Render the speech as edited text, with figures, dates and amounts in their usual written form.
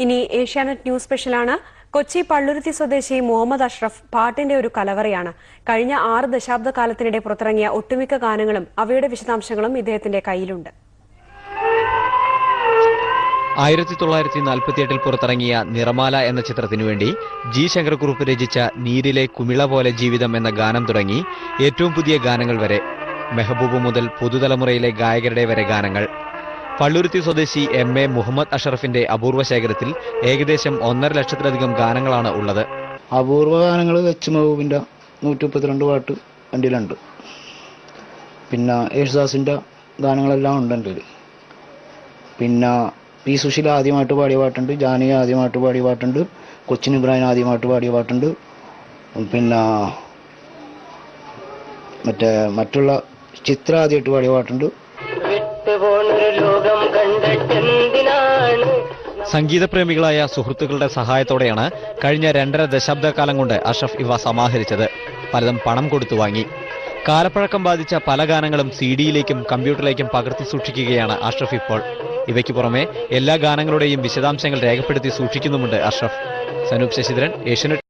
ഇനി ഏഷ്യാനെറ്റ് ന്യൂസ് സ്പെഷ്യലാണ്. കൊച്ചി പള്ളുരുത്തി സ്വദേശി മുഹമ്മദ് അഷ്റഫ് പാട്ടിന്റെ ഒരു കലവറയാണ്. കഴിഞ്ഞ 6 ദശാബ്ദ കാലത്തിനിടെ പുറത്തിറങ്ങിയ ഒട്ടുമിക്ക ഗാനങ്ങളും അവയുടെ വിശദാംശങ്ങളും ഇദ്ദേഹത്തിന്റെ കയ്യിലുണ്ട്. 1948 പുറത്തിറങ്ങിയ നിറമാല എന്ന ചിത്രത്തിനു വേണ്ടി ജി ശങ്കരക്കുറുപ്പ് രചിച്ച നീരിലെ കുമിള പോലെ ജീവിതം എന്ന ഗാനം തുടങ്ങി ഏറ്റവും പുതിയ ഗാനങ്ങൾ വരെ, മെഹബൂബ് മുതൽ പുതുതലമുറയിലെ ഗായകരുടെ വരെ ഗാനങ്ങൾ. പള്ളുരുത്തി സ്വദേശി MA മുഹമ്മദ് അഷറഫിന്റെ അപൂർവ ശേഖരത്തിൽ ഏകദേശം 1.5 ലക്ഷത്തിലധികം ഗാനങ്ങളാണ് ഉള്ളത്. അപൂർവ ഗാനങ്ങൾ എച്ച് മെഹബൂബിന്റെ 132 പാട്ട് വണ്ടിയിലുണ്ട്. പിന്നെ യേശുദാസിന്റെ ഗാനങ്ങളെല്ലാം ഉണ്ട് എൻ്റെ. പിന്നെ പി സുശീല ആദ്യമായിട്ട് പാടിയ പാട്ടുണ്ട്, ജാനകി ആദ്യമായിട്ട് പാടിയ പാട്ടുണ്ട്, കൊച്ചിൻ ഇബ്രാഹിം ആദ്യമായിട്ട് പാടിയ പാട്ടുണ്ട്. പിന്നെ മറ്റുള്ള ചിത്ര ആദ്യമായിട്ട് പാടിയ പാട്ടുണ്ട്. സംഗീതപ്രേമികളായ സുഹൃത്തുക്കളുടെ സഹായത്തോടെയാണ് കഴിഞ്ഞ 2.5 ദശാബ്ദക്കാലം കൊണ്ട് അഷ്റഫ് ഇവ സമാഹരിച്ചത്. പലതും പണം കൊടുത്തു വാങ്ങി. കാലപ്പഴക്കം ബാധിച്ച പല ഗാനങ്ങളും CD-യിലേക്കും കമ്പ്യൂട്ടറിലേക്കും പകർത്തി സൂക്ഷിക്കുകയാണ് അഷ്റഫ് ഇപ്പോൾ. ഇവയ്ക്ക് പുറമെ എല്ലാ ഗാനങ്ങളുടെയും വിശദാംശങ്ങൾ രേഖപ്പെടുത്തി സൂക്ഷിക്കുന്നുമുണ്ട് അഷ്റഫ്. സനൂപ് ശശിധരൻ, ഏഷ്യാനെറ്റ്.